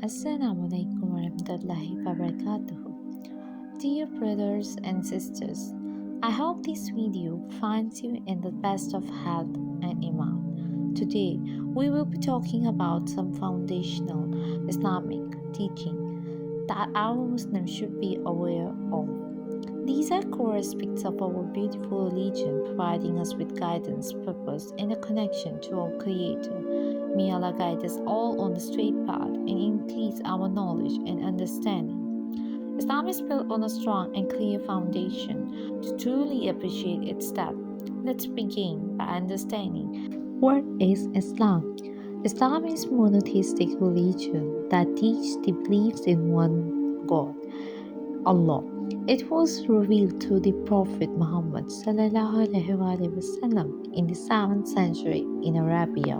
Assalamualaikum warahmatullahi wabarakatuh. Dear brothers and sisters, I hope this video finds you in the best of health and iman. Today, we will be talking about some foundational Islamic teaching that our Muslims should be aware of. These are core aspects of our beautiful religion, providing us with guidance, purpose, and a connection to our Creator. May Allah guide us all on the straight path and increase our knowledge and understanding. Islam is built on a strong and clear foundation. To truly appreciate its depth, let's begin by understanding what is Islam. Islam is a monotheistic religion that teaches the beliefs in one God, Allah. It was revealed to the Prophet Muhammad ﷺ in the 7th century in Arabia.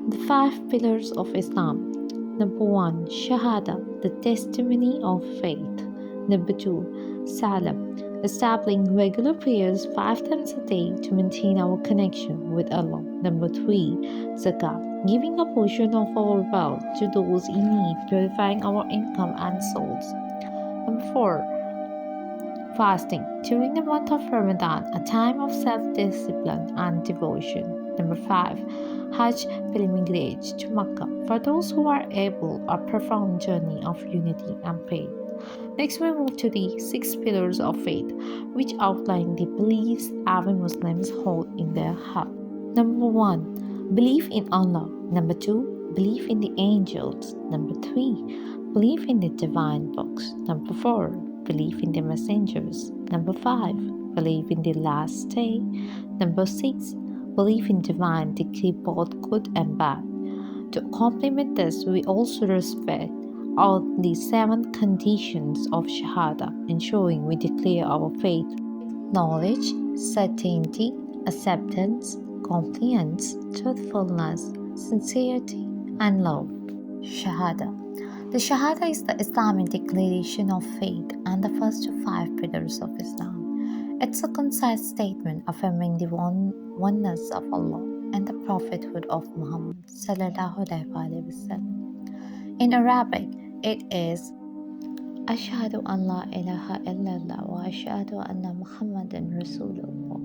The 5 pillars of Islam. Number 1. Shahada, the testimony of faith. Number 2. Salah, establishing regular prayers 5 times a day to maintain our connection with Allah. Number 3. Zakat, giving a portion of our wealth to those in need, purifying our income and souls. Number 4. Fasting, during the month of Ramadan, a time of self-discipline and devotion. Number 5. Hajj, pilgrimage to Mecca, for those who are able, a profound journey of unity and faith. Next, we move to the 6 pillars of faith, which outline the beliefs every Muslims hold in their heart. Number 1. Belief in Allah. Number 2. Belief in the angels. Number 3. Belief in the divine books. Number 4. Belief in the messengers. Number 5. Belief in the last day. Number 6. Belief in divine decree, both good and bad. To complement this, we also respect all the 7 conditions of Shahada, ensuring we declare our faith: knowledge, certainty, acceptance, compliance, truthfulness, sincerity, and love. Shahada. The Shahada is the Islamic declaration of faith and the first of 5 pillars of Islam. It's a concise statement affirming the oneness of Allah and the prophethood of Muhammad ﷺ. In Arabic, it is Ashhadu an la ilaha illallah wa ashhadu anna Muhammadan Rasulullah.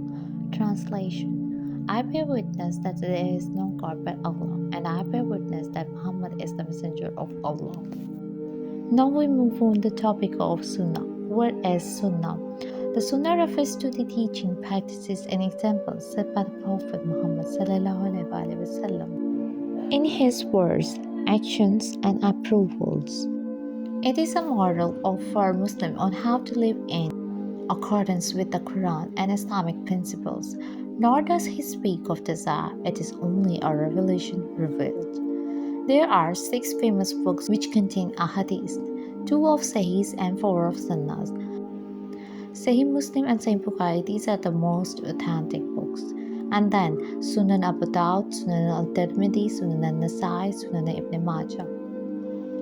Translation: I bear witness that there is no God but Allah, and I bear witness that Muhammad is the messenger of Allah. Now we move on the topic of Sunnah. What is Sunnah? The Sunnah refers to the teaching, practices, and examples set by the Prophet Muhammad ﷺ in his words, actions, and approvals. It is a model for Muslims on how to live in accordance with the Quran and Islamic principles. Nor does he speak of desire, it is only a revelation revealed. There are 6 famous books which contain ahadith, 2 of Sahihs and 4 of Sunnahs. Sahih Muslim and Sahih Bukhari, these are the most authentic books. And then Sunan Abu Dawud, Sunan al-Tirmidhi, Sunan al-Nasai, Sunan Ibn Majah.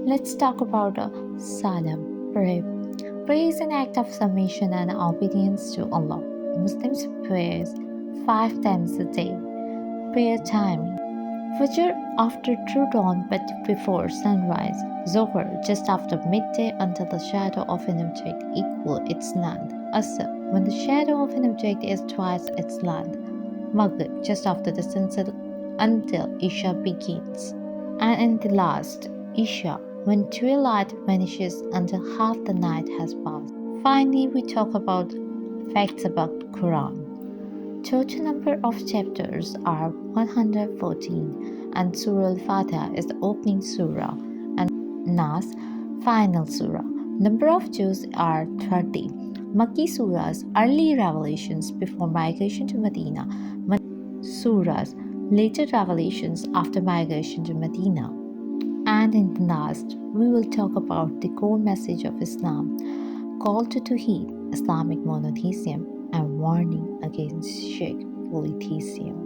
Let's talk about Salah, prayer. Prayer is an act of submission and obedience to Allah. Muslims pray 5 times a day. Prayer timing: Fajr after true dawn but before sunrise. Zohar just after midday until the shadow of an object equal its length. Asr when the shadow of an object is twice its length. Maghrib just after the sunset until Isha begins. And in the last, Isha, when twilight vanishes until half the night has passed. Finally, we talk about facts about Quran. Total number of chapters are 114, and Surah Al-Fatiha is the opening surah, and Nas, final surah. Number of juz are 30. Makki surahs, early revelations before migration to Medina. Surahs, later revelations after migration to Medina. And in the last, we will talk about the core message of Islam, call to Tawheed, Islamic monotheism, and warning against shirk, polytheism.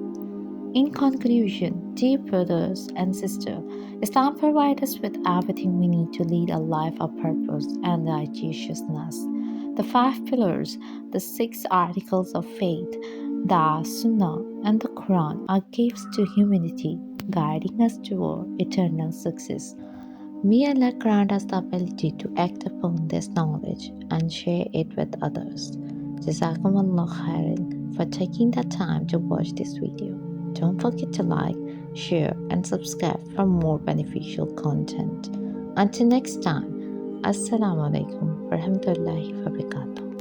In conclusion, dear brothers and sisters, Islam provides us with everything we need to lead a life of purpose and righteousness. The 5 pillars, the 6 articles of faith, the Sunnah, and the Quran are gifts to humanity, guiding us toward eternal success. May Allah grant us the ability to act upon this knowledge and share it with others. JazakALLAH khairan for taking the time to watch this video. Don't forget to like, share, and subscribe for more beneficial content. Until next time, Assalamu alaikum warahmatullahi wabarakatuh.